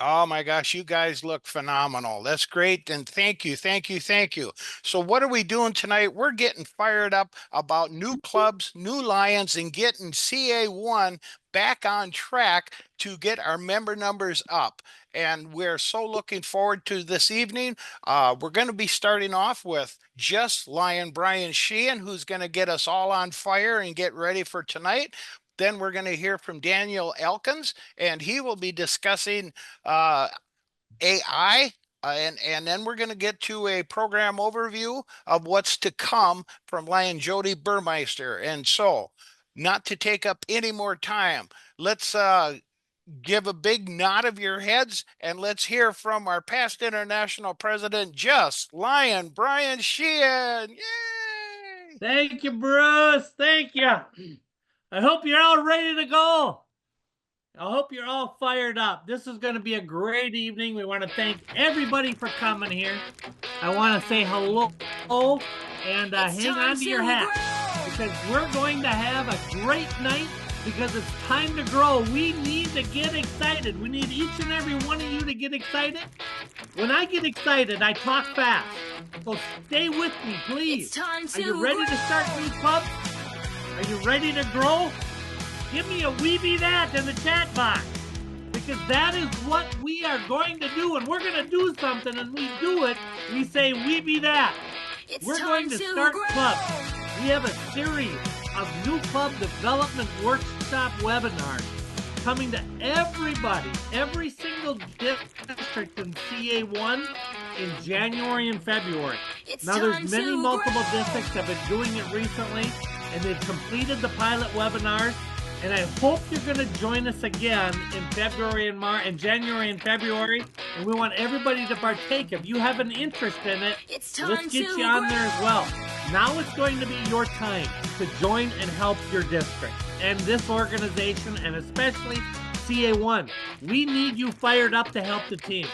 Oh my gosh, you guys look phenomenal. That's great. And thank you, thank you, thank you. So, what are we doing tonight? We're getting fired up about new clubs, new Lions, and getting CA1 back on track to get our member numbers up. And we're so looking forward to this evening. We're going to be starting off with just Lion Brian Sheehan, who's going to get us all on fire and get ready for tonight. Then we're going to hear from Daniel Elkins, and he will be discussing uh, AI. And then we're going to get to a program overview of what's to come from Lion Jody Burmeister. And so, not to take up any more time, let's give a big nod of your heads and let's hear from our past international president, just Lion Brian Sheehan. Yay! Thank you, Bruce. Thank you. I hope you're all ready to go. I hope you're all fired up. This is going to be a great evening. We want to thank everybody for coming here. I want to say hello and hang on to your hats because we're going to have a great night because it's time to grow. We need to get excited. We need each and every one of you to get excited. When I get excited, I talk fast. So stay with me, please. Are you ready to start new clubs? Are you ready to grow? Give me a "we be that" in the chat box because that is what we are going to do. And we're going to do something and we do it. We say "we be that." We're going to start clubs. We have a series of new club development workshop webinars coming to everybody, every single district in CA1 in January and February. Now there's many multiple districts that have been doing it recently and they've completed the pilot webinars. And I hope you're going to join us again in February and March and January and February. And we want everybody to partake. If you have an interest in it, let's get you on there as well. Now it's going to be your time to join and help your district and this organization, and especially CA1. We need you fired up to help the team.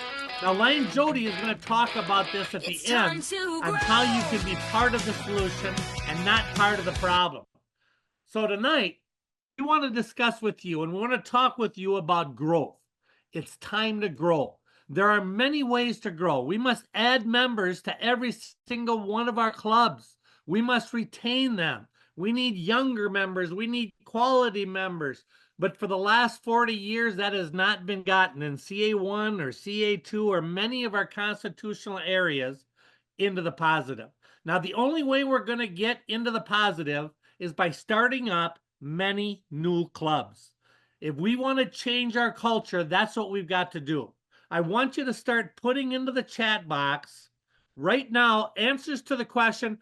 Now, Lion Jody is going to talk about this at the end on how you can be part of the solution and not part of the problem. So tonight, we want to discuss with you and we want to talk with you about growth. It's time to grow. There are many ways to grow. We must add members to every single one of our clubs. We must retain them. We need younger members. We need quality members. But for the last 40 years, that has not been gotten in CA1 or CA2 or many of our constitutional areas into the positive. Now, the only way we're going to get into the positive is by starting up many new clubs. If we want to change our culture, that's what we've got to do. I want you to start putting into the chat box right now answers to the question,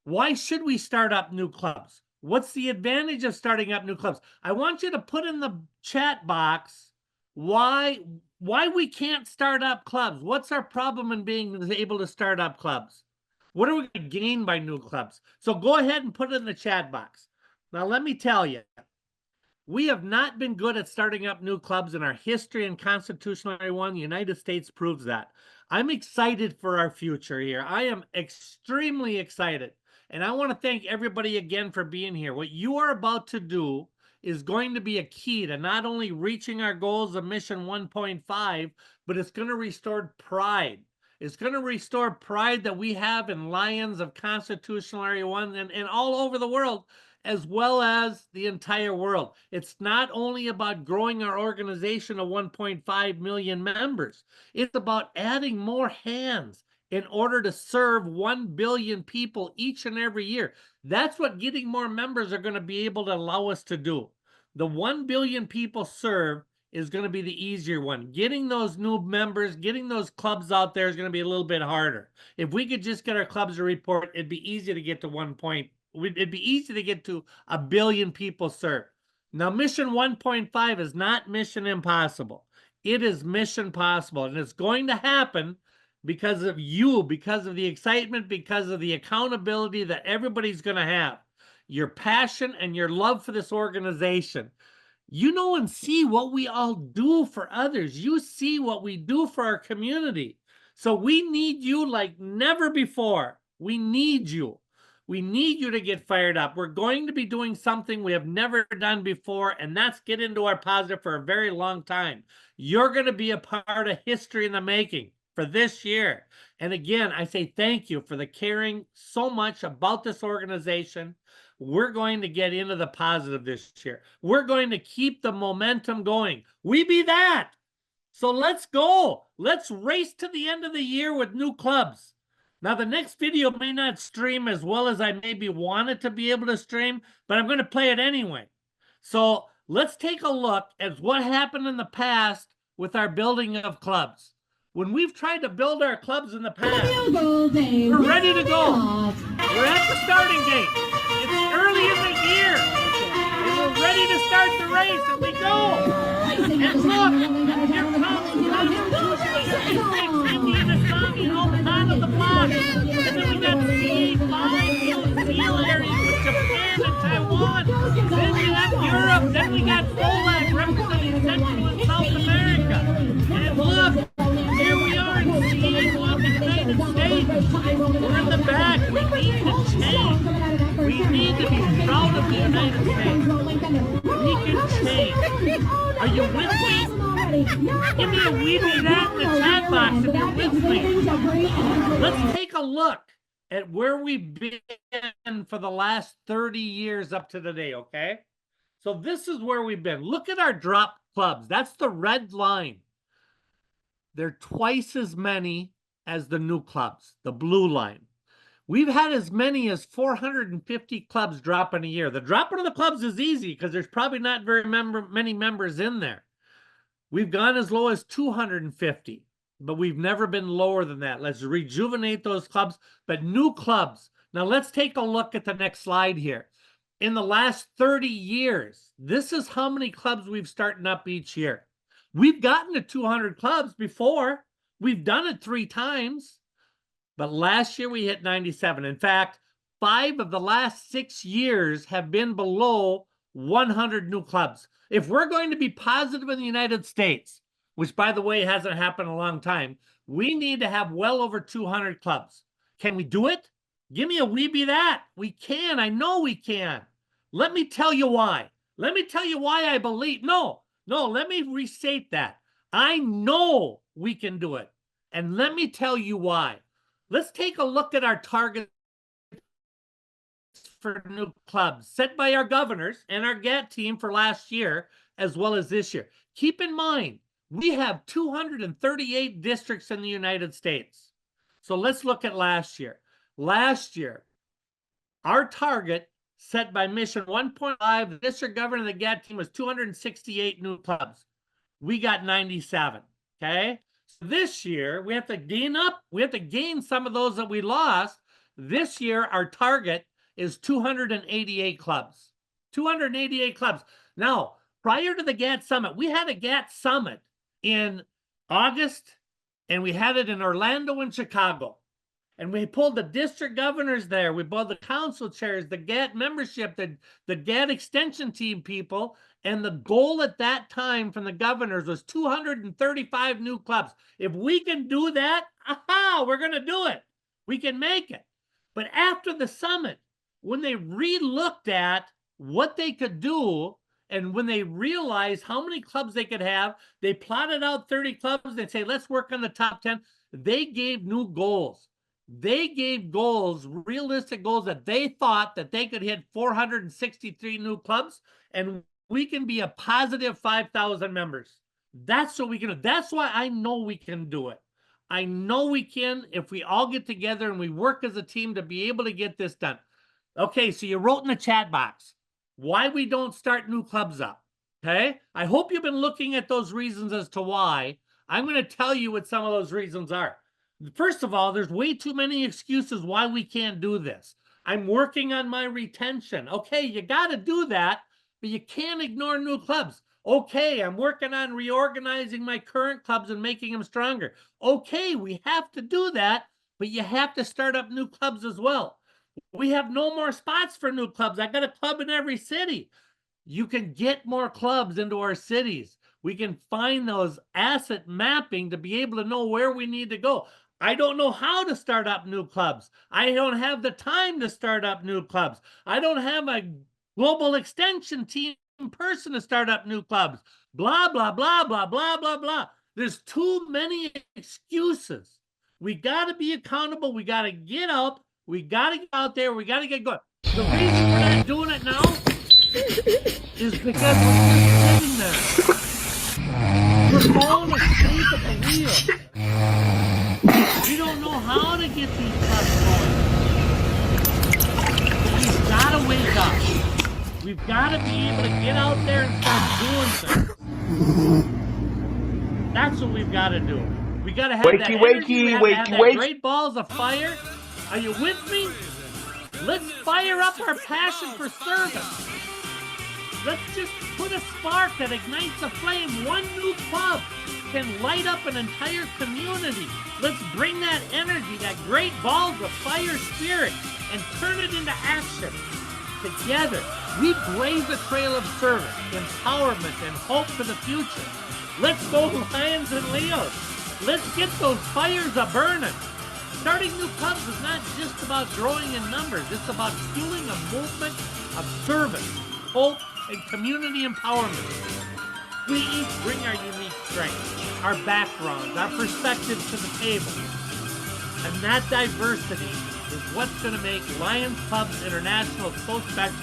why should we start up new clubs? What's the advantage of starting up new clubs? I want you to put in the chat box why we can't start up clubs. What's our problem in being able to start up clubs? What are we going to gain by new clubs? So go ahead and put it in the chat box. Now, let me tell you, we have not been good at starting up new clubs in our history, and constitutionally one, the United States proves that. I'm excited for our future here. I am extremely excited. And I want to thank everybody again for being here. What you are about to do is going to be a key to not only reaching our goals of Mission 1.5, but it's going to restore pride. It's going to restore pride that we have in Lions of Constitutional Area 1 and all over the world, as well as the entire world. It's not only about growing our organization of 1.5 million members. It's about adding more hands in order to serve 1 billion people each and every year. That's what getting more members are going to be able to allow us to do. The 1 billion people served is going to be the easier one. Getting those new members, getting those clubs out there is going to be a little bit harder. If we could just get our clubs to report, it'd be easy to get to 1 point. It'd be easy to get to 1 billion people served. Now, Mission 1.5 is not mission impossible. It is mission possible, and it's going to happen because of you, because of the excitement, because of the accountability that everybody's going to have. Your passion and your love for this organization. You know and see what we all do for others. You see what we do for our community. So we need you like never before. We need you. We need you to get fired up. We're going to be doing something we have never done before, and that's get into our positive for a very long time. You're going to be a part of history in the making for this year. And again, I say thank you for the caring so much about this organization. We're going to get into the positive this year. We're going to keep the momentum going. We be that. So let's go. Let's race to the end of the year with new clubs. Now, the next video may not stream as well as I maybe want it to be able to stream, but I'm going to play it anyway. So let's take a look at what happened in the past with our building of clubs. When we've tried to build our clubs in the past, we're ready to go. We're at the starting gate. It's early in the year. And we're ready to start the race, and we go. And look, here comes the Constitution, Indian Asami, all out of the block. And then we got C5 seal areas with Japan and Taiwan. Then we have Europe. Then we got FOLAC representing Central and South America. And look, here we are in C1, the United States. We're in the back. We need to change. We need to be proud of the United States. We can change. Are you with me? Give me a weepy that in the chat box if you're with me. Let's take a look at where we've been for the last 30 years up to today, okay? So this is where we've been. Look at our drop clubs. That's the red line. They're twice as many as the new clubs, the blue line. We've had as many as 450 clubs drop in a year. The dropping of the clubs is easy because there's probably not very many members in there. We've gone as low as 250, but we've never been lower than that. Let's rejuvenate those clubs, but new clubs. Now let's take a look at the next slide here. In the last 30 years, this is how many clubs we've started up each year. We've gotten to 200 clubs before. We've done it 3 times. But last year we hit 97. In fact, 5 of the last 6 years have been below 100 new clubs. If we're going to be positive in the United States, which by the way hasn't happened in a long time, we need to have well over 200 clubs. Can we do it? Give me a we be that. We can. I know we can. Let me tell you why. Let me tell you why I believe. No, let me restate that. I know we can do it. And let me tell you why. Let's take a look at our targets for new clubs set by our governors and our GAT team for last year, as well as this year. Keep in mind, we have 238 districts in the United States. So let's look at last year. Last year, our target set by Mission 1.5, the district governor and the GAT team was 268 new clubs. We got 97, okay? This year, we have to gain up. We have to gain some of those that we lost. This year, our target is 288 clubs. 288 clubs. Now, prior to the GAT Summit, we had a GAT Summit in August, and we had it in Orlando and Chicago. And we pulled the district governors there. We pulled the council chairs, the GAT membership, the GAT extension team people. And the goal at that time from the governors was 235 new clubs. If we can do that, we're going to do it. We can make it. But after the summit, when they re-looked at what they could do, and when they realized how many clubs they could have, they plotted out 30 clubs. They'd say, let's work on the top 10. They gave new goals. They gave goals, realistic goals, that they thought that they could hit 463 new clubs, and we can be a positive 5,000 members. That's what we can do. That's why I know we can do it. I know we can if we all get together and we work as a team to be able to get this done. Okay, so you wrote in the chat box why we don't start new clubs up, okay? I hope you've been looking at those reasons as to why. I'm going to tell you what some of those reasons are. First of all, there's way too many excuses why we can't do this. I'm working on my retention. Okay, you got to do that, but you can't ignore new clubs. Okay, I'm working on reorganizing my current clubs and making them stronger. Okay, we have to do that, but you have to start up new clubs as well. We have no more spots for new clubs. I got a club in every city. You can get more clubs into our cities. We can find those asset mapping to be able to know where we need to go. I don't know how to start up new clubs. I don't have the time to start up new clubs. I don't have a global extension team person to start up new clubs. Blah, blah, blah, blah, blah, blah, blah. There's too many excuses. We got to be accountable. We got to get up. We got to get out there. We got to get going. The reason we're not doing it now is because we're just sitting there. We're falling asleep at the wheel. We don't know how to get these clubs going. We've got to wake up. We've got to be able to get out there and start doing things. That's what we've got to do. We got to have that energy. We have to have that great balls of fire. Are you with me? Let's fire up our passion for service. Let's just put a spark that ignites a flame. One new club can light up an entire community. Let's bring that energy, that great balls of fire spirit, and turn it into action. Together, we blaze a trail of service, empowerment, and hope for the future. Let's go, Lions and Leos. Let's get those fires a-burning. Starting new clubs is not just about growing in numbers. It's about fueling a movement of service, hope, and community empowerment. We each bring our unique strengths, our backgrounds, our perspectives to the table. And that diversity is what's going to make Lions Clubs International so special.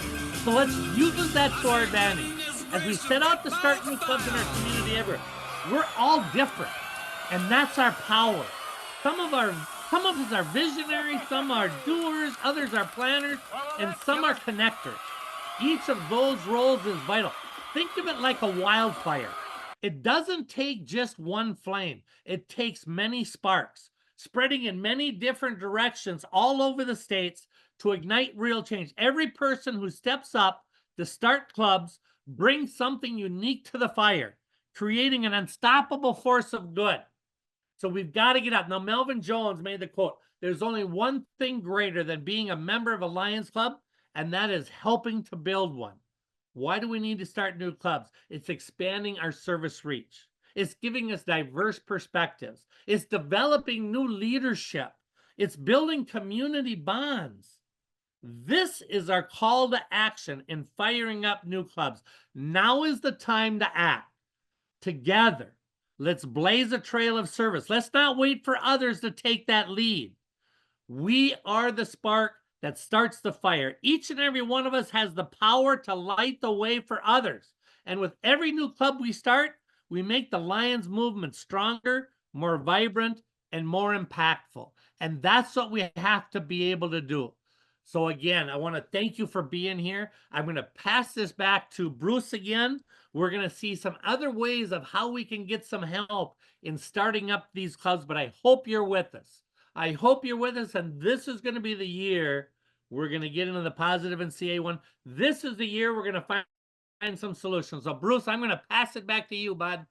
So let's use that to our advantage. As we set out to start new clubs in our community everywhere, we're all different. And that's our power. Some of us are visionaries, some are doers, others are planners, and some are connectors. Each of those roles is vital. Think of it like a wildfire. It doesn't take just one flame. It takes many sparks, spreading in many different directions all over the states to ignite real change. Every person who steps up to start clubs brings something unique to the fire, creating an unstoppable force of good. So we've got to get up. Now, Melvin Jones made the quote, there's only one thing greater than being a member of a Lions Club, and that is helping to build one. Why do we need to start new clubs? It's expanding our service reach. It's giving us diverse perspectives. It's developing new leadership. It's building community bonds. This is our call to action in firing up new clubs. Now is the time to act. Together, let's blaze a trail of service. Let's not wait for others to take that lead. We are the spark that starts the fire. Each and every one of us has the power to light the way for others. And with every new club we start, we make the Lions movement stronger, more vibrant, and more impactful. And that's what we have to be able to do. So again, I want to thank you for being here. I'm going to pass this back to Bruce again. We're going to see some other ways of how we can get some help in starting up these clubs, but I hope you're with us. I hope you're with us, and this is going to be the year we're going to get into the positive and CA1. This is the year we're going to find some solutions. So, Bruce, I'm going to pass it back to you, bud.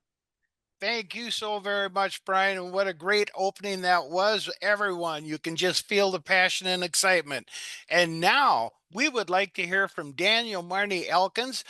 Thank you so very much, Brian. And what a great opening that was. Everyone, you can just feel the passion and excitement. And now we would like to hear from Daniel Marnie Elkins.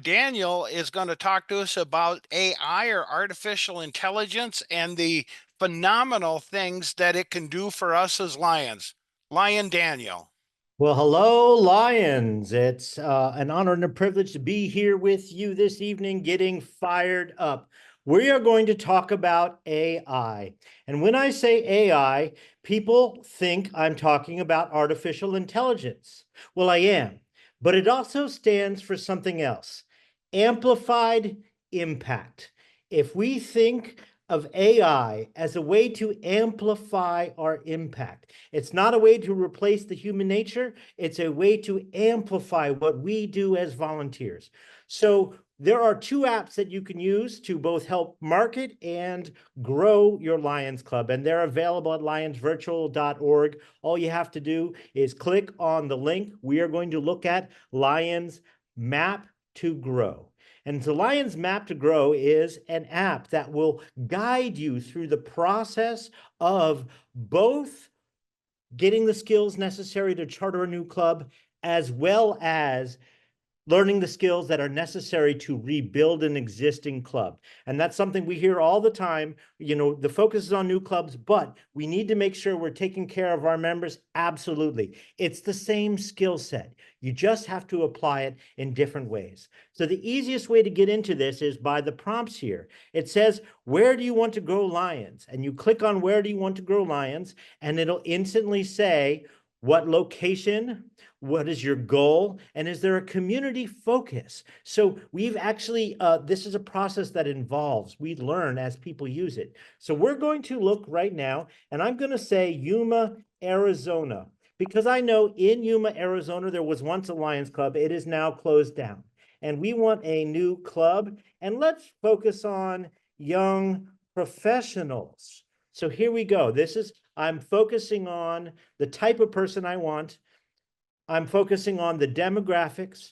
Daniel is going to talk to us about AI, or artificial intelligence, and the phenomenal things that it can do for us as Lions. Lion Daniel. Well, hello, Lions. It's an honor and a privilege to be here with you this evening, getting fired up. We are going to talk about AI. And when I say AI, people think I'm talking about artificial intelligence. Well, I am, but it also stands for something else: amplified impact. If we think of AI as a way to amplify our impact, it's not a way to replace the human nature. It's a way to amplify what we do as volunteers. So there are two apps that you can use to both help market and grow your Lions Club, and they're available at lionsvirtual.org. All you have to do is click on the link. We are going to look at Lions Map to Grow. And the Lions Map to Grow is an app that will guide you through the process of both getting the skills necessary to charter a new club, as well as learning the skills that are necessary to rebuild an existing club. And that's something we hear all the time. You know, the focus is on new clubs, but we need to make sure we're taking care of our members. Absolutely. It's the same skill set. You just have to apply it in different ways. So the easiest way to get into this is by the prompts here. It says, where do you want to grow lions? And you click on where do you want to grow lions, and it'll instantly say, what location? What is your goal? And is there a community focus? So we've actually, this is a process that involves, we learn as people use it. So we're going to look right now, and I'm going to say Yuma, Arizona, because I know in Yuma, Arizona, there was once a Lions Club. It is now closed down. And we want a new club. And let's focus on young professionals. So here we go. I'm focusing on the type of person I want. I'm focusing on the demographics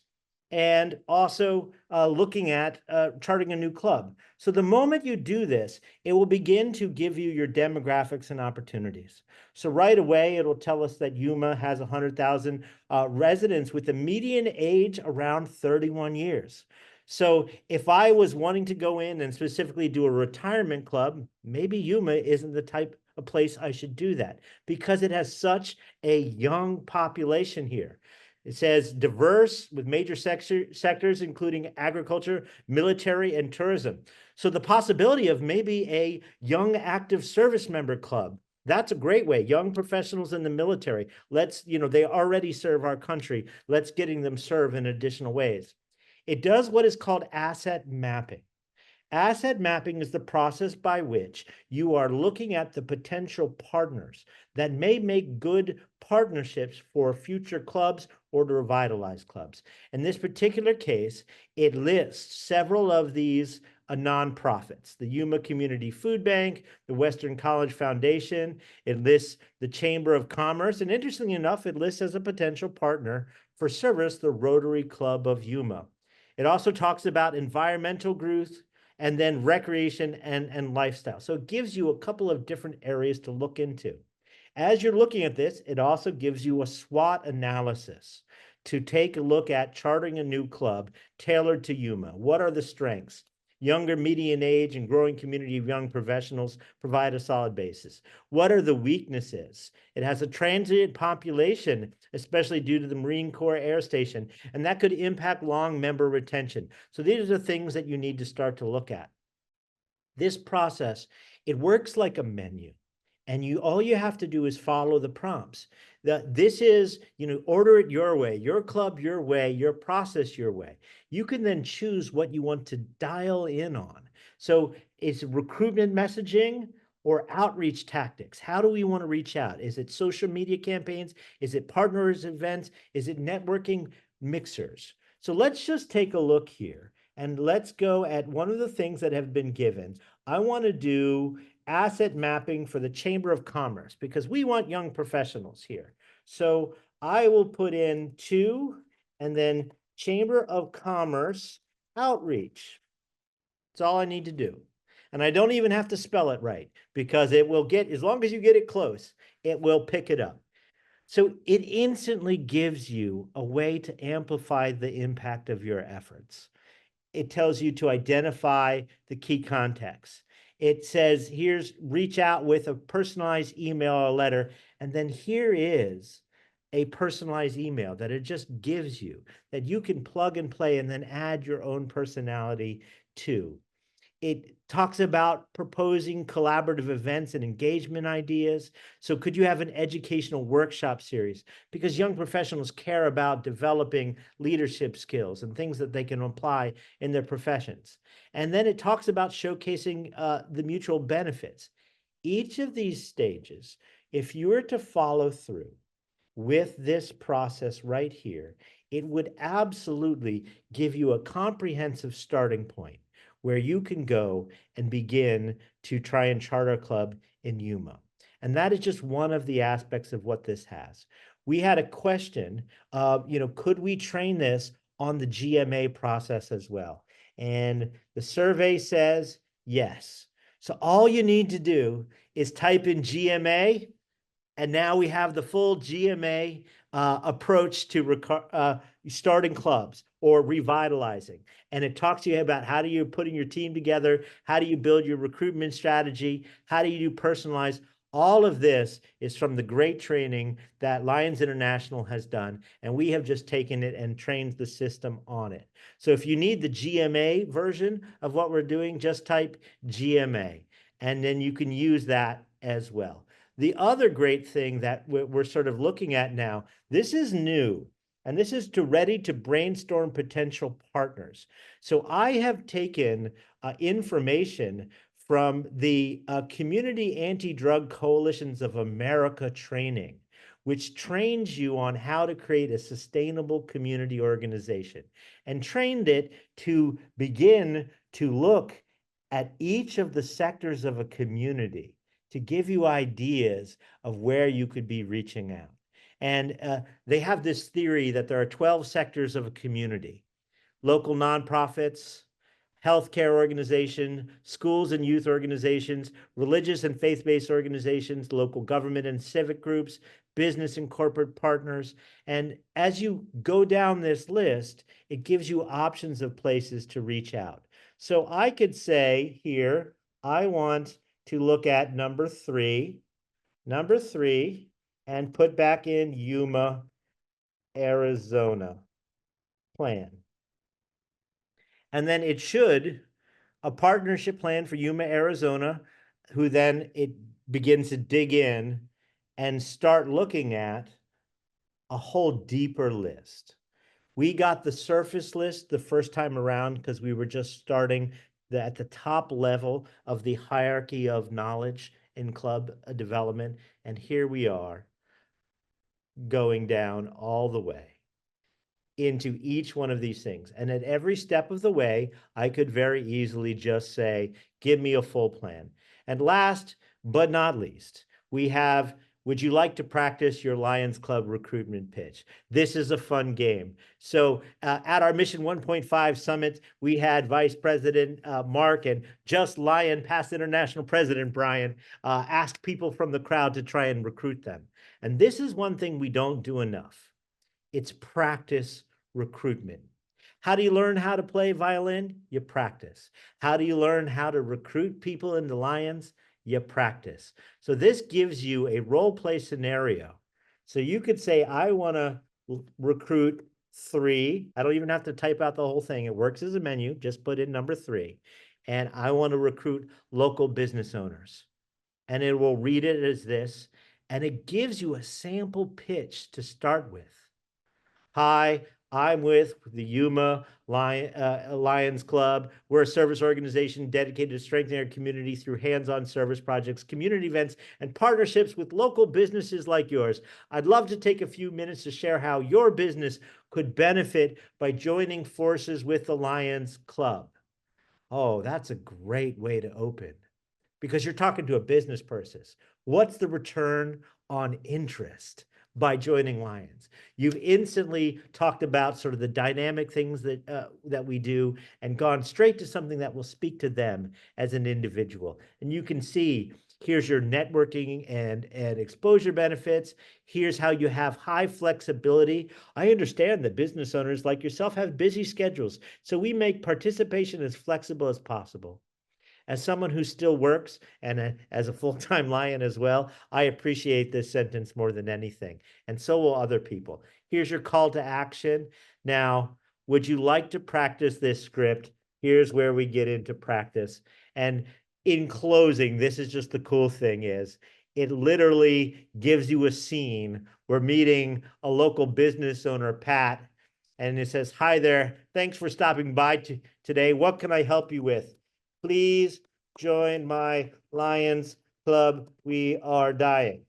and also looking at charting a new club. So the moment you do this, it will begin to give you your demographics and opportunities. So right away, it'll tell us that Yuma has 100,000 residents with a median age around 31 years. So if I was wanting to go in and specifically do a retirement club, maybe Yuma isn't the type a place I should do that because it has such a young population here. It says diverse with major sectors, including agriculture, military, and tourism. So the possibility of maybe a young active service member club, that's a great way. Young professionals in the military, they already serve our country. Let's getting them serve in additional ways. It does what is called asset mapping. Asset mapping is the process by which you are looking at the potential partners that may make good partnerships for future clubs or to revitalize clubs. In this particular case, it lists several of these nonprofits, the Yuma Community Food Bank, the Western College Foundation. It lists the Chamber of Commerce, and interestingly enough, it lists as a potential partner for service the Rotary Club of Yuma. It also talks about environmental growth, and then recreation and lifestyle. So it gives you a couple of different areas to look into. As you're looking at this, it also gives you a SWOT analysis to take a look at charting a new club tailored to Yuma. What are the strengths? Younger median age and growing community of young professionals provide a solid basis. What are the weaknesses? It has a transient population, especially due to the Marine Corps Air Station, and that could impact long member retention. So these are the things that you need to start to look at. This process, it works like a menu. And all you have to do is follow the prompts. This is, order it your way, your club your way, your process your way. You can then choose what you want to dial in on. So it's recruitment messaging or outreach tactics. How do we want to reach out? Is it social media campaigns? Is it partners events? Is it networking mixers? So let's just take a look here and let's go at one of the things that have been given. I want to do asset mapping for the Chamber of Commerce because we want young professionals here. So I will put in 2 and then Chamber of Commerce outreach. That's all I need to do. And I don't even have to spell it right because it will get, as long as you get it close, it will pick it up. So it instantly gives you a way to amplify the impact of your efforts. It tells you to identify the key contacts. It says, here's reach out with a personalized email or letter. And then here is a personalized email that it just gives you that you can plug and play and then add your own personality to. It talks about proposing collaborative events and engagement ideas. So could you have an educational workshop series? Because young professionals care about developing leadership skills and things that they can apply in their professions. And then it talks about showcasing the mutual benefits. Each of these stages, if you were to follow through with this process right here, it would absolutely give you a comprehensive starting point where you can go and begin to try and charter a club in Yuma. And that is just one of the aspects of what this has. We had a question of, could we train this on the GMA process as well? And the survey says yes. So all you need to do is type in GMA, and now we have the full GMA approach to starting clubs. or revitalizing. And it talks to you about how do you putting your team together, how do you build your recruitment strategy, how do you do personalized. All of this is from the great training that Lions International has done, and we have just taken it and trained the system on it. So if you need the GMA version of what we're doing, just type GMA, and then you can use that as well. The other great thing that we're sort of looking at now, this is new, and this is ready to brainstorm potential partners. So I have taken information from the Community Anti-Drug Coalitions of America training, which trains you on how to create a sustainable community organization, and trained it to begin to look at each of the sectors of a community to give you ideas of where you could be reaching out. And they have this theory that there are 12 sectors of a community: local nonprofits, healthcare organization, schools and youth organizations, religious and faith-based organizations, local government and civic groups, business and corporate partners. And as you go down this list, it gives you options of places to reach out. So I could say here, I want to look at number three, and put back in Yuma, Arizona plan. And then it should, a partnership plan for Yuma, Arizona, who then it begins to dig in and start looking at a whole deeper list. We got the surface list the first time around because we were just starting at the top level of the hierarchy of knowledge in club development. And here we are going down all the way into each one of these things. And at every step of the way, I could very easily just say, give me a full plan. And last but not least, we have, would you like to practice your Lions Club recruitment pitch? This is a fun game. So at our Mission 1.5 Summit, we had Vice President Mark and Just Lion past international president Brian ask people from the crowd to try and recruit them. And this is one thing we don't do enough. It's practice recruitment. How do you learn how to play violin? You practice. How do you learn how to recruit people into Lions? You practice. So this gives you a role play scenario. So you could say, I want to recruit 3. I don't even have to type out the whole thing. It works as a menu. Just put in number 3. And I want to recruit local business owners. And it will read it as this. And it gives you a sample pitch to start with. Hi, I'm with the Yuma Lions Club. We're a service organization dedicated to strengthening our community through hands-on service projects, community events, and partnerships with local businesses like yours. I'd love to take a few minutes to share how your business could benefit by joining forces with the Lions Club. Oh, that's a great way to open, because you're talking to a business person. What's the return on interest by joining Lions? You've instantly talked about sort of the dynamic things that we do and gone straight to something that will speak to them as an individual. And you can see, here's your networking and exposure benefits. Here's how you have high flexibility. I understand that business owners like yourself have busy schedules, so we make participation as flexible as possible. As someone who still works and as a full-time Lion as well, I appreciate this sentence more than anything, and so will other people. Here's your call to action. Now, would you like to practice this script? Here's where we get into practice. And in closing, this is just the cool thing is, it literally gives you a scene. We're meeting a local business owner, Pat, and it says, hi there, thanks for stopping by today. What can I help you with? Please join my Lions Club. We are dying.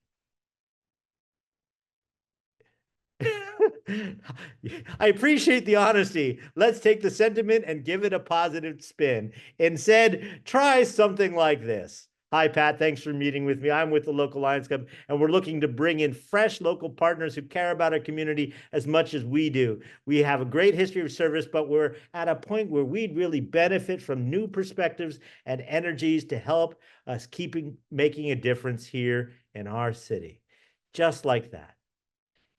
I appreciate the honesty. Let's take the sentiment and give it a positive spin. Instead, try something like this. Hi, Pat. Thanks for meeting with me. I'm with the local Lions Club, and we're looking to bring in fresh local partners who care about our community as much as we do. We have a great history of service, but we're at a point where we'd really benefit from new perspectives and energies to help us making a difference here in our city. Just like that.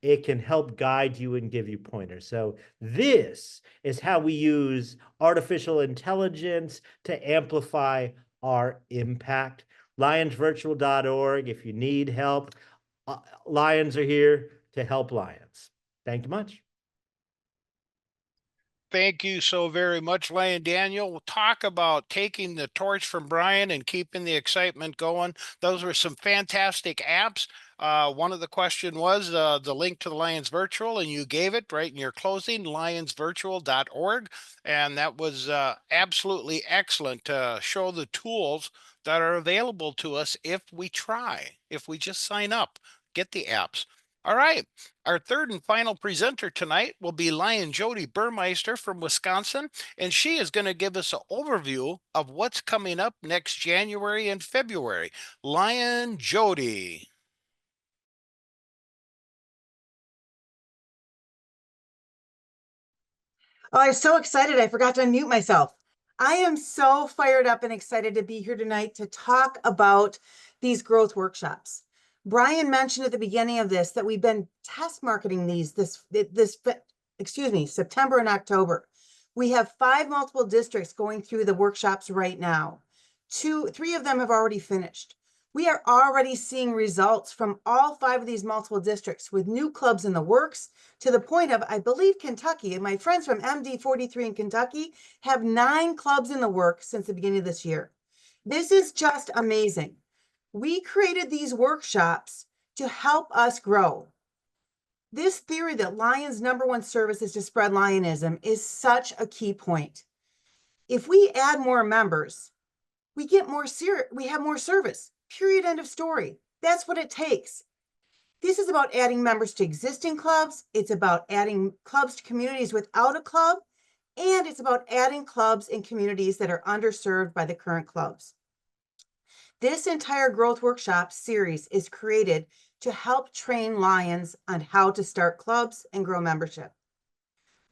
it can help guide you and give you pointers. So this is how we use artificial intelligence to amplify our impact. Lionsvirtual.org. If you need help, Lions are here to help Lions. Thank you much. Thank you so very much, Lion Daniel. We'll talk about taking the torch from Brian and keeping the excitement going. Those were some fantastic apps. One of the question was the link to the Lions Virtual, and you gave it right in your closing, lionsvirtual.org. And that was absolutely excellent to show the tools that are available to us if we try, if we just sign up, get the apps. All right. Our third and final presenter tonight will be Lion Jody Burmeister from Wisconsin, and she is going to give us an overview of what's coming up next January and February. Lion Jody. Oh, I'm so excited. I forgot to unmute myself. I am so fired up and excited to be here tonight to talk about these growth workshops. Brian mentioned at the beginning of this that we've been test marketing these September and October. We have 5 multiple districts going through the workshops right now. 3 of them have already finished. We are already seeing results from all 5 of these multiple districts with new clubs in the works, to the point of, I believe, Kentucky, and my friends from MD 43 in Kentucky have 9 clubs in the works since the beginning of this year. This is just amazing. We created these workshops to help us grow. This theory that Lion's #1 service is to spread Lionism is such a key point. If we add more members, we have more service. Period, end of story. That's what it takes. This is about adding members to existing clubs. It's about adding clubs to communities without a club. And it's about adding clubs in communities that are underserved by the current clubs. This entire growth workshop series is created to help train Lions on how to start clubs and grow membership.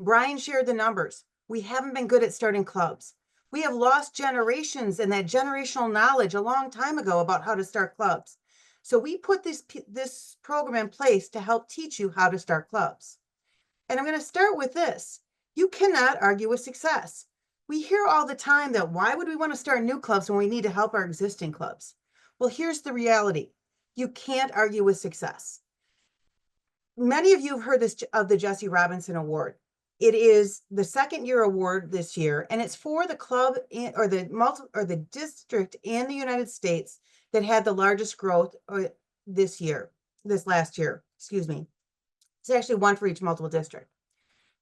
Brian shared the numbers. We haven't been good at starting clubs. We have lost generations and that generational knowledge a long time ago about how to start clubs. So we put this program in place to help teach you how to start clubs. And I'm going to start with this. You cannot argue with success. We hear all the time that why would we want to start new clubs when we need to help our existing clubs? Well, here's the reality. You can't argue with success. Many of you have heard of the Jesse Robinson Award. It is the 2nd year award this year, and it's for the club or the district in the United States that had the largest growth this last year, excuse me. It's actually one for each multiple district.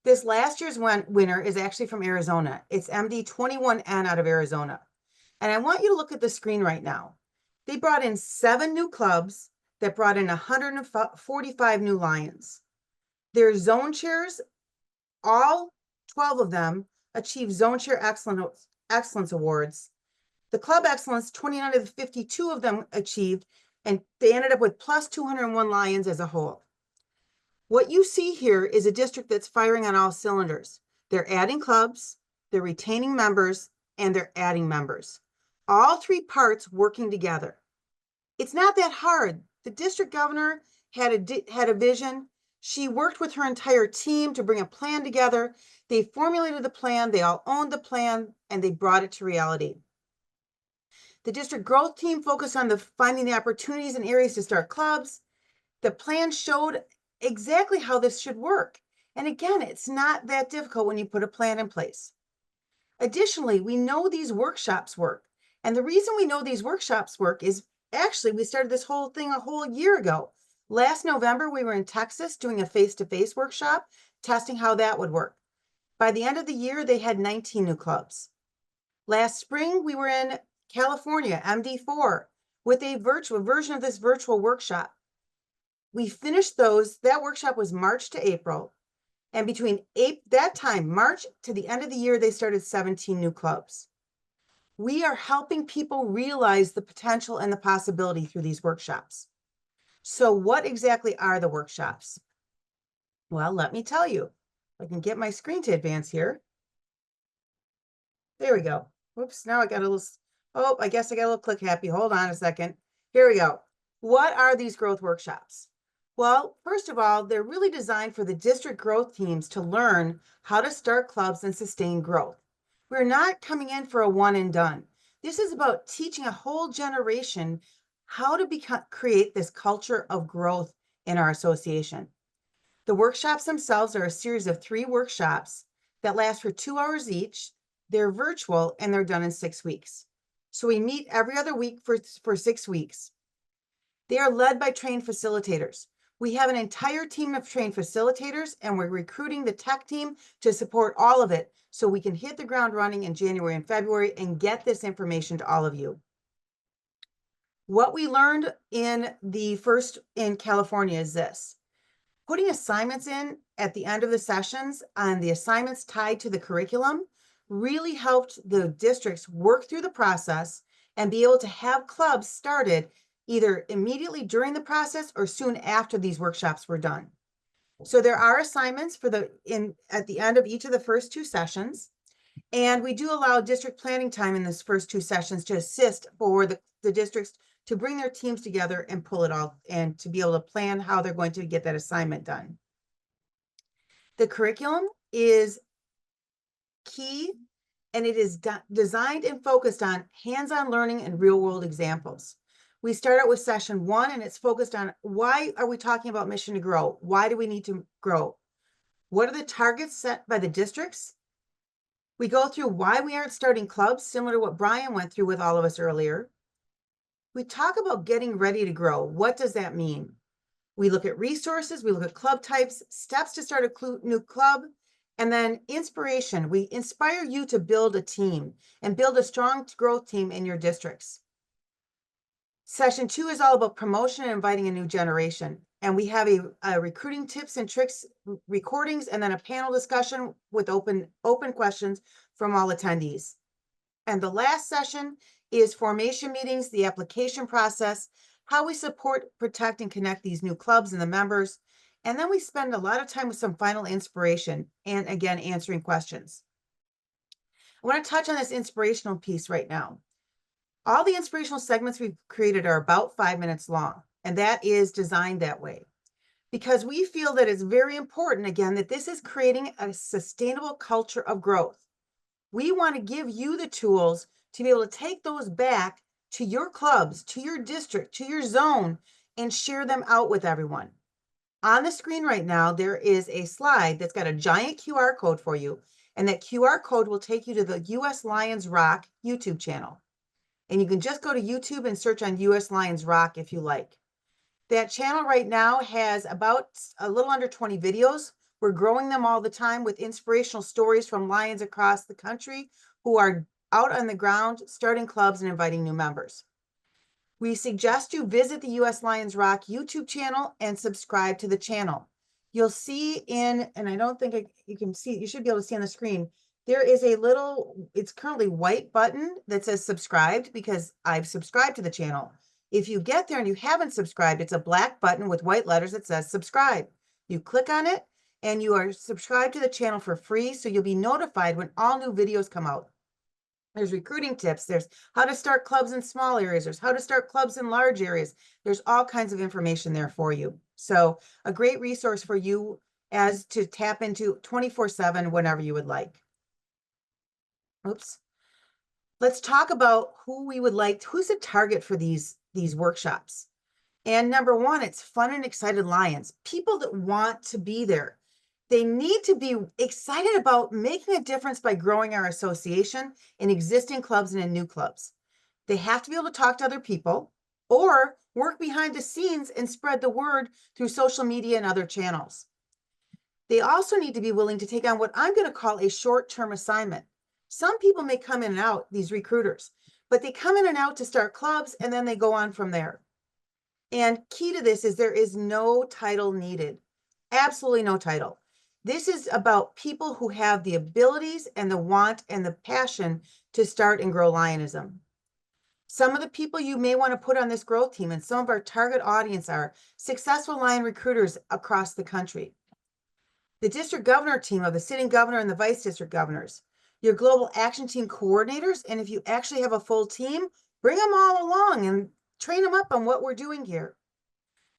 This last year's winner is actually from Arizona. It's MD 21N out of Arizona. And I want you to look at the screen right now. They brought in 7 new clubs that brought in 145 new Lions. Their zone chairs, all 12 of them achieved Zone Chair Excellence Awards. The Club Excellence, 29 of the 52 of them achieved, and they ended up with plus 201 Lions as a whole. What you see here is a district that's firing on all cylinders. They're adding clubs, they're retaining members, and they're adding members. All 3 parts working together. It's not that hard. The district governor had a vision. She worked with her entire team to bring a plan together. They formulated the plan, they all owned the plan, and they brought it to reality. The district growth team focused on finding the opportunities and areas to start clubs. The plan showed exactly how this should work. And again, it's not that difficult when you put a plan in place. Additionally, we know these workshops work. And the reason we know these workshops work is actually we started this whole thing a whole year ago. Last November, we were in Texas doing a face-to-face workshop, testing how that would work. By the end of the year, they had 19 new clubs. Last spring, we were in California, MD4, with a virtual version of this virtual workshop. We finished that workshop was March to April. And between that time, March to the end of the year, they started 17 new clubs. We are helping people realize the potential and the possibility through these workshops. So what exactly are the workshops? Well, let me tell you. I can get my screen to advance here. There we go. Whoops, now I got a little, oh, I guess I got a little click happy. Hold on a second. Here we go. What are these growth workshops? Well, first of all, they're really designed for the district growth teams to learn how to start clubs and sustain growth. We're not coming in for a one and done. This is about teaching a whole generation how to create this culture of growth in our association. The workshops themselves are a series of 3 workshops that last for 2 hours each. They're virtual and they're done in 6 weeks. So we meet every other week for 6 weeks. They are led by trained facilitators. We have an entire team of trained facilitators, and we're recruiting the tech team to support all of it so we can hit the ground running in January and February and get this information to all of you. What we learned in California is this: putting assignments in at the end of the sessions on the assignments tied to the curriculum really helped the districts work through the process and be able to have clubs started either immediately during the process or soon after these workshops were done. So there are assignments at the end of each of the first 2 sessions, and we do allow district planning time in this first 2 sessions to assist for the districts to bring their teams together and pull it all and to be able to plan how they're going to get that assignment done. The curriculum is key, and it is designed and focused on hands-on learning and real-world examples. We start out with session 1, and it's focused on why are we talking about mission to grow? Why do we need to grow? What are the targets set by the districts? We go through why we aren't starting clubs, similar to what Brian went through with all of us earlier. We talk about getting ready to grow. What does that mean? We look at resources, we look at club types, steps to start a new club, and then inspiration. We inspire you to build a team and build a strong growth team in your districts. Session 2 is all about promotion and inviting a new generation. And we have a recruiting tips and tricks recordings, and then a panel discussion with open questions from all attendees. And the last session is formation meetings, the application process, how we support, protect, and connect these new clubs and the members. And then we spend a lot of time with some final inspiration and, again, answering questions. I want to touch on this inspirational piece right now. All the inspirational segments we've created are about 5 minutes long, and that is designed that way because we feel that it's very important, again, that this is creating a sustainable culture of growth. We want to give you the tools to be able to take those back to your clubs, to your district, to your zone, and share them out with everyone. On the screen right now, there is a slide that's got a giant QR code for you, and that QR code will take you to the US Lions Rock YouTube channel. And you can just go to YouTube and search on US Lions Rock if you like. That channel right now has about a little under 20 videos. We're growing them all the time with inspirational stories from Lions across the country who are out on the ground, starting clubs and inviting new members. We suggest you visit the US Lions Rock YouTube channel and subscribe to the channel. You'll see and I don't think you can see, you should be able to see on the screen, there is a little, it's currently white button that says subscribed because I've subscribed to the channel. If you get there and you haven't subscribed, it's a black button with white letters that says subscribe. You click on it and you are subscribed to the channel for free, so you'll be notified when all new videos come out. There's recruiting tips. There's how to start clubs in small areas. There's how to start clubs in large areas. There's all kinds of information there for you. So a great resource for you as to tap into 24/7 whenever you would like. Oops. Let's talk about who we would like, who's the target for these workshops. And number 1, it's fun and excited Lions, people that want to be there. They need to be excited about making a difference by growing our association in existing clubs and in new clubs. They have to be able to talk to other people or work behind the scenes and spread the word through social media and other channels. They also need to be willing to take on what I'm going to call a short-term assignment. Some people may come in and out, these recruiters, but they come in and out to start clubs and then they go on from there. And key to this is there is no title needed. Absolutely no title. This is about people who have the abilities and the want and the passion to start and grow Lionism. Some of the people you may want to put on this growth team and some of our target audience are successful Lion recruiters across the country. The district governor team of the sitting governor and the vice district governors, your global action team coordinators, and if you actually have a full team, bring them all along and train them up on what we're doing here.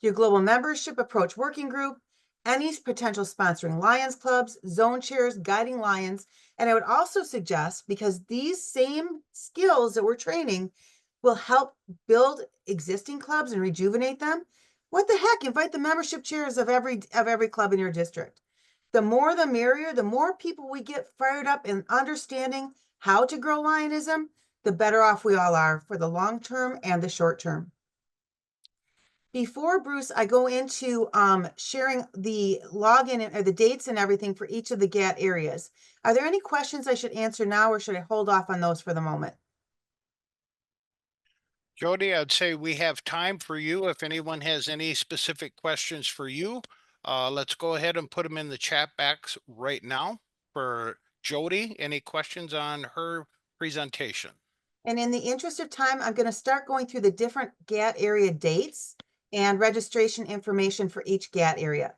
your global membership approach working group, any potential sponsoring Lions clubs, zone chairs, guiding Lions. And I would also suggest, because these same skills that we're training will help build existing clubs and rejuvenate them, what the heck, invite the membership chairs of every club in your district. The more the merrier, the more people we get fired up in understanding how to grow Lionism, the better off we all are for the long term and the short term. Before, Bruce, I go into sharing the login or the dates and everything for each of the GAT areas. Are there any questions I should answer now, or should I hold off on those for the moment? Jody, I'd say we have time for you. If anyone has any specific questions for you, let's go ahead and put them in the chat box right now. For Jody, any questions on her presentation? And in the interest of time, I'm going to start going through the different GAT area dates and registration information for each GAT area.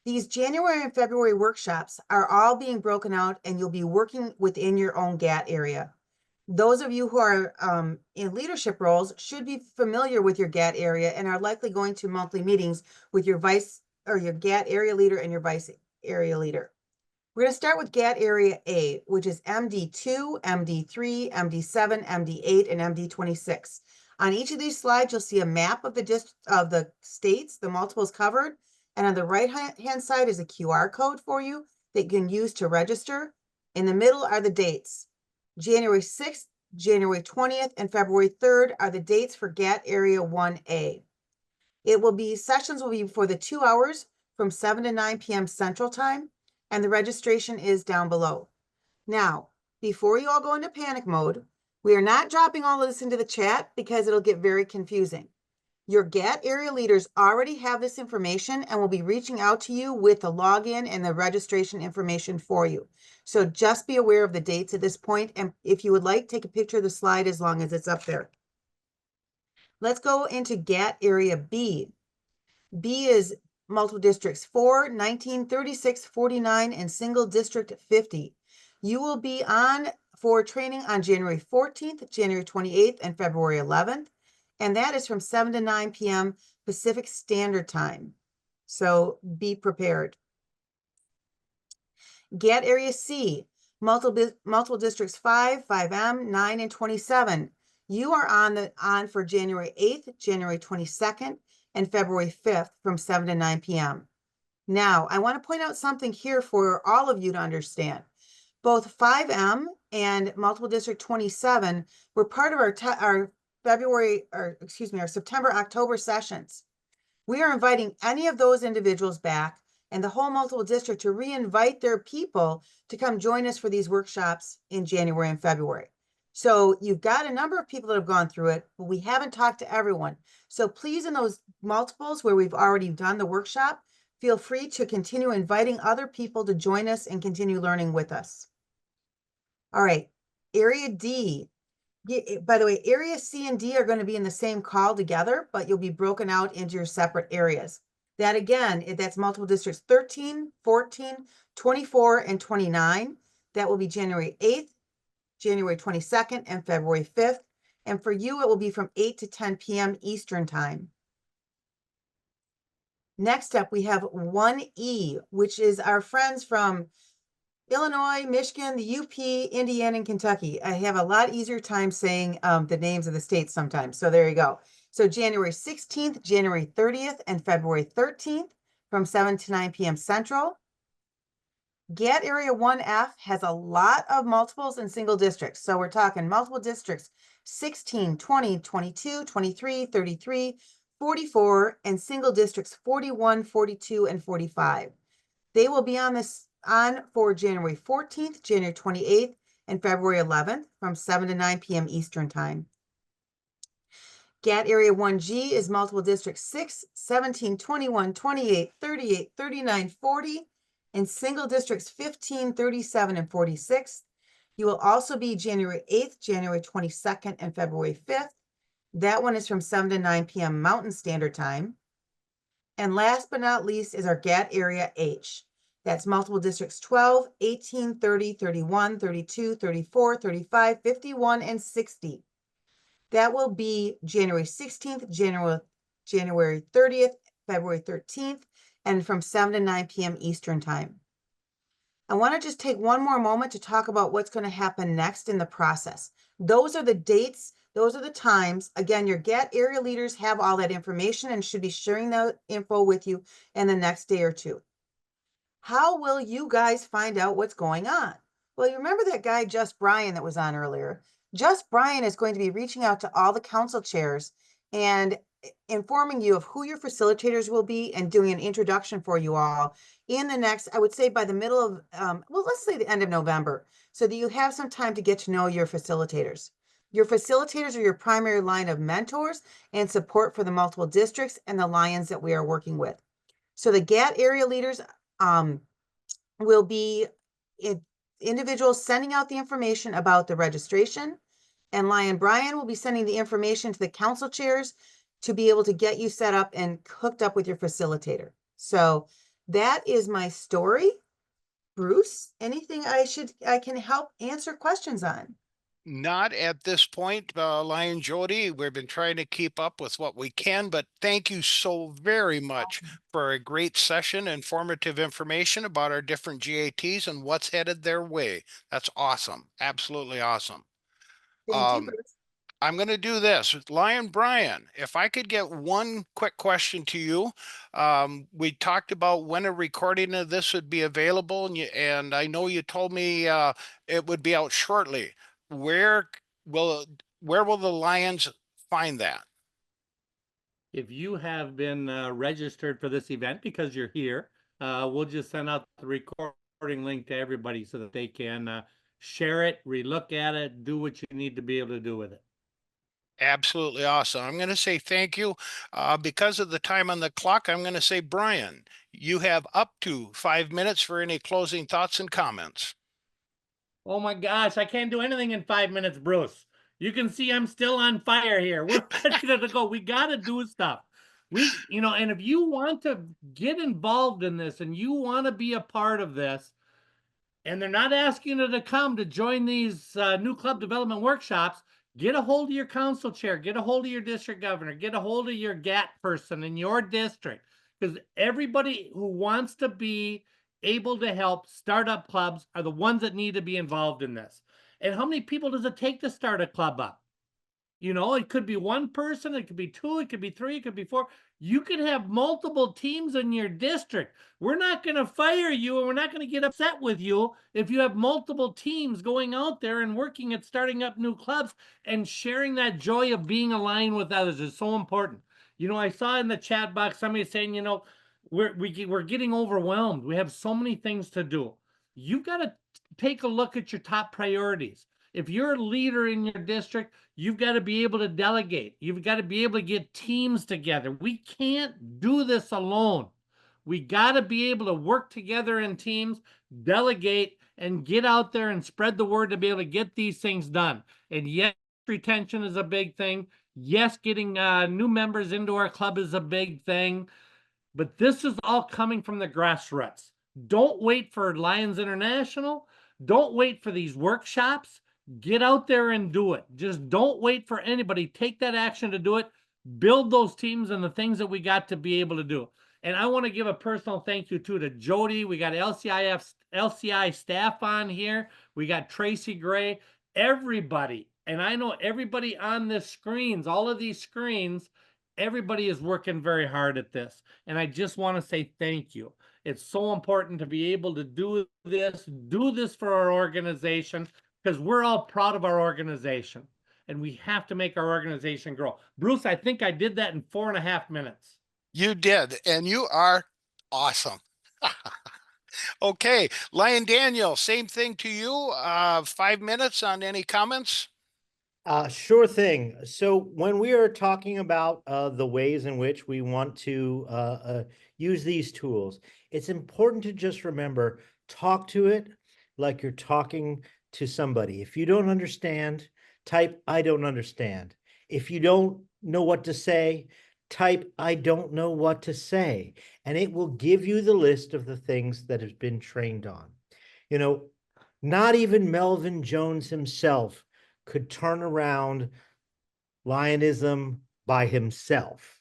These January and February workshops are all being broken out, and you'll be working within your own GAT area. Those of you who are in leadership roles should be familiar with your GAT area and are likely going to monthly meetings with your vice or your GAT area leader and your vice area leader. We're going to start with GAT area A, which is MD2, MD3, MD7, MD8, and MD26. On each of these slides, you'll see a map of the states, the multiples covered, and on the right-hand side is a QR code for you that you can use to register. In the middle are the dates. January 6th, January 20th, and February 3rd are the dates for GAT area 1A. Sessions will be for the 2 hours from 7 to 9 p.m. Central Time, and the registration is down below. Now, before you all go into panic mode, we are not dropping all of this into the chat because it'll get very confusing. Your GAT area leaders already have this information and will be reaching out to you with the login and the registration information for you. So just be aware of the dates at this point, and if you would like, take a picture of the slide as long as it's up there. Let's go into GAT area B. B is multiple districts 4, 19, 36, 49, and single district 50. You will be on for training on January 14th, January 28th, and February 11th. And that is from 7 to 9 p.m. Pacific Standard Time. So be prepared. GAT area C, multiple districts 5, 5M, 9, and 27. You are on for January 8th, January 22nd, and February 5th from 7 to 9 p.m. Now, I want to point out something here for all of you to understand. Both 5M and multiple district 27 were part of our September, October sessions. We are inviting any of those individuals back and the whole multiple district to re-invite their people to come join us for these workshops in January and February. So you've got a number of people that have gone through it, but we haven't talked to everyone. So please, in those multiples where we've already done the workshop, feel free to continue inviting other people to join us and continue learning with us. All right, area D. By the way, area C and D are going to be in the same call together, but you'll be broken out into your separate areas. That again, that's multiple districts 13, 14, 24, and 29. That will be January 8th, January 22nd, and February 5th. And for you, it will be from 8 to 10 p.m. Eastern Time. Next up, we have 1E, which is our friends from Illinois, Michigan, the UP, Indiana, and Kentucky. I have a lot easier time saying the names of the states sometimes. So there you go. So January 16th, January 30th, and February 13th from 7 to 9 p.m. Central. GAT Area 1F has a lot of multiples and single districts. So we're talking multiple districts 16, 20, 22, 23, 33, 44, and single districts 41, 42, and 45. They will be on for January 14th, January 28th, and February 11th from 7 to 9 p.m. Eastern Time. GAT Area 1G is multiple districts 6, 17, 21, 28, 38, 39, 40, and single districts 15, 37, and 46. You will also be January 8th, January 22nd, and February 5th. That one is from 7 to 9 p.m. Mountain Standard Time. And last but not least is our GAT Area H. That's multiple districts 12, 18, 30, 31, 32, 34, 35, 51, and 60. That will be January 16th, January 30th, February 13th, and from 7 to 9 p.m. Eastern Time. I want to just take one more moment to talk about what's going to happen next in the process. Those are the dates. Those are the times. Again, your GAT area leaders have all that information and should be sharing that info with you in the next day or two. How will you guys find out what's going on? Well, you remember that guy, Just Brian, that was on earlier? Just Brian is going to be reaching out to all the council chairs and informing you of who your facilitators will be and doing an introduction for you all in the next, I would say by the middle of, well, let's say the end of November, so that you have some time to get to know your facilitators. Your facilitators are your primary line of mentors and support for the multiple districts and the Lions that we are working with. So the GAT area leaders will be individuals sending out the information about the registration, and Lion Brian will be sending the information to the council chairs to be able to get you set up and hooked up with your facilitator. So that is my story. Bruce, anything I can help answer questions on? Not at this point, Lion Jody. We've been trying to keep up with what we can, but thank you so very much for a great session, informative information about our different GATs and what's headed their way. That's awesome. Absolutely awesome. Thank you, Bruce. I'm going to do this. Lion Brian, if I could get one quick question to you. We talked about when a recording of this would be available, and I know you told me it would be out shortly. Where will the Lions find that? If you have been registered for this event because you're here, we'll just send out the recording link to everybody so that they can share it, relook at it, do what you need to be able to do with it. Absolutely awesome. I'm going to say thank you. Because of the time on the clock, I'm going to say, Brian, you have up to 5 minutes for any closing thoughts and comments. Oh my gosh, I can't do anything in 5 minutes, Bruce. You can see I'm still on fire here. We're ready to go. We got to do stuff. And if you want to get involved in this and you want to be a part of this, and they're not asking you to come to join these new club development workshops, get a hold of your council chair, get a hold of your district governor, get a hold of your GAT person in your district, because everybody who wants to be able to help startup clubs are the ones that need to be involved in this. And how many people does it take to start a club up? It could be one person, it could be two, it could be three, it could be four. You can have multiple teams in your district. We're not going to fire you, and we're not going to get upset with you if you have multiple teams going out there and working at starting up new clubs and sharing that joy of being aligned with others is so important. I saw in the chat box somebody saying, we're getting overwhelmed. We have so many things to do. You've got to take a look at your top priorities. If you're a leader in your district, you've got to be able to delegate. You've got to be able to get teams together. We can't do this alone. We got to be able to work together in teams, delegate, and get out there and spread the word to be able to get these things done. And yes, retention is a big thing. Yes, getting new members into our club is a big thing. But this is all coming from the grassroots. Don't wait for Lions International. Don't wait for these workshops. Get out there and do it. Just don't wait for anybody. Take that action to do it. Build those teams and the things that we got to be able to do. And I want to give a personal thank you too to Jody. We got LCI staff on here. We got Tracy Gray, everybody. And I know everybody on this screens, all of these screens, everybody is working very hard at this. And I just want to say thank you. It's so important to be able to do this for our organization, because we're all proud of our organization and we have to make our organization grow. Bruce, I think I did that in 4.5 minutes. You did, and you are awesome. Okay, Lion Daniel, same thing to you. 5 minutes on any comments? Sure thing. So when we are talking about the ways in which we want to use these tools, it's important to just remember, talk to it like you're talking to somebody. If you don't understand, type "I don't understand." If you don't know what to say, type "I don't know what to say," and it will give you the list of the things that has been trained on. Not even Melvin Jones himself could turn around Lionism by himself.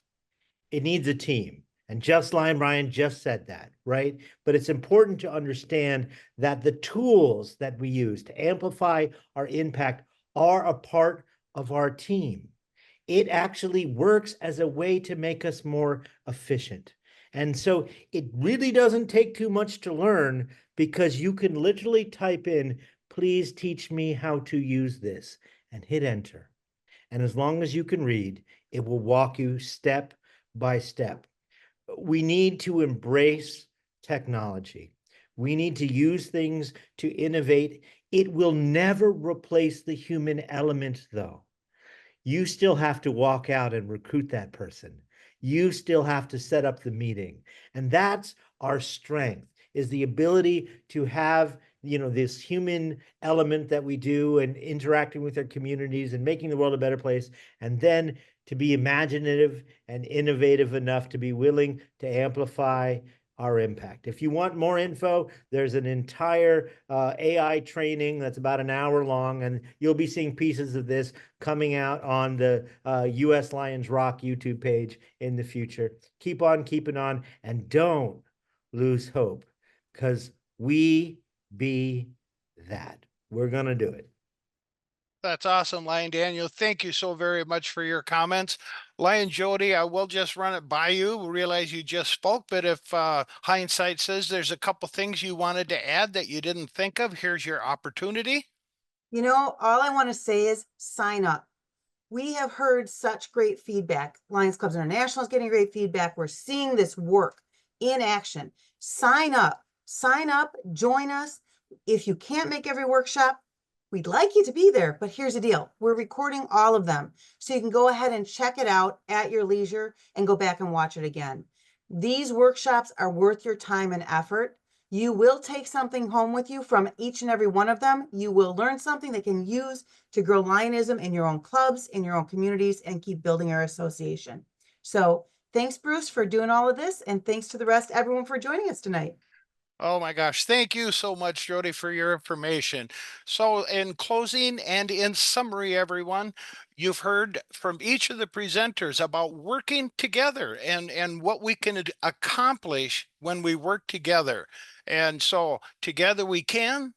It needs a team. And just Lion Brian just said that, right? But it's important to understand that the tools that we use to amplify our impact are a part of our team. It actually works as a way to make us more efficient. And so it really doesn't take too much to learn, because you can literally type in, please teach me how to use this, and hit enter. And as long as you can read, it will walk you step by step. We need to embrace technology. We need to use things to innovate. It will never replace the human element, though. You still have to walk out and recruit that person. You still have to set up the meeting. And that's our strength, is the ability to have, this human element that we do, and interacting with our communities and making the world a better place. And then to be imaginative and innovative enough to be willing to amplify our impact. If you want more info, there's an entire AI training that's about an hour long, and you'll be seeing pieces of this coming out on the US Lions Rock YouTube page in the future. Keep on keeping on, and don't lose hope, because we be that. We're going to do it. That's awesome, Lion Daniel. Thank you so very much for your comments. Lion Jody, I will just run it by you. We realize you just spoke, but if hindsight says there's a couple things you wanted to add that you didn't think of, here's your opportunity. All I want to say is sign up. We have heard such great feedback. Lions Clubs International is getting great feedback. We're seeing this work in action. Sign up, join us. If you can't make every workshop, we'd like you to be there, but here's the deal. We're recording all of them, so you can go ahead and check it out at your leisure and go back and watch it again. These workshops are worth your time and effort. You will take something home with you from each and every one of them. You will learn something that can use to grow Lionism in your own clubs, in your own communities, and keep building our association. So thanks, Bruce, for doing all of this. And thanks to the rest, everyone, for joining us tonight. Oh my gosh. Thank you so much, Jody, for your information. So in closing and in summary, everyone, you've heard from each of the presenters about working together and what we can accomplish when we work together. And so together we can,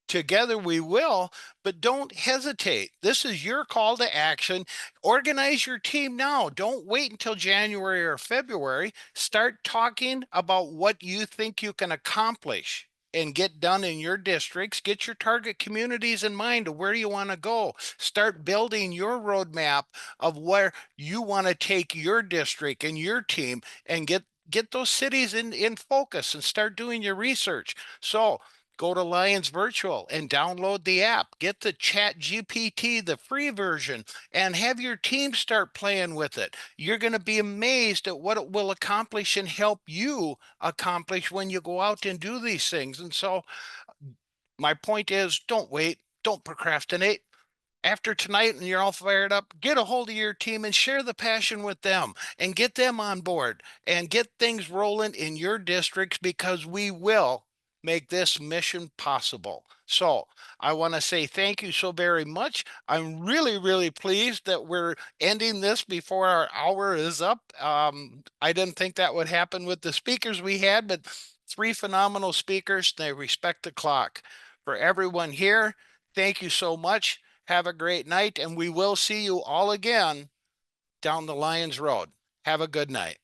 together we will, but don't hesitate. This is your call to action. Organize your team now. Don't wait until January or February. Start talking about what you think you can accomplish and get done in your districts. Get your target communities in mind of where you want to go. Start building your roadmap of where you want to take your district and your team, and get those cities in focus, and start doing your research. So go to Lions Virtual and download the app. Get the Chat GPT, the free version, and have your team start playing with it. You're going to be amazed at what it will accomplish and help you accomplish when you go out and do these things. And so my point is, don't wait, don't procrastinate. After tonight and you're all fired up, get a hold of your team and share the passion with them and get them on board and get things rolling in your districts, because we will make this mission possible. So I want to say thank you so very much. I'm really, really pleased that we're ending this before our hour is up. I didn't think that would happen with the speakers we had, but 3 phenomenal speakers. They respect the clock. For everyone here, thank you so much. Have a great night, and we will see you all again down the Lions Road. Have a good night.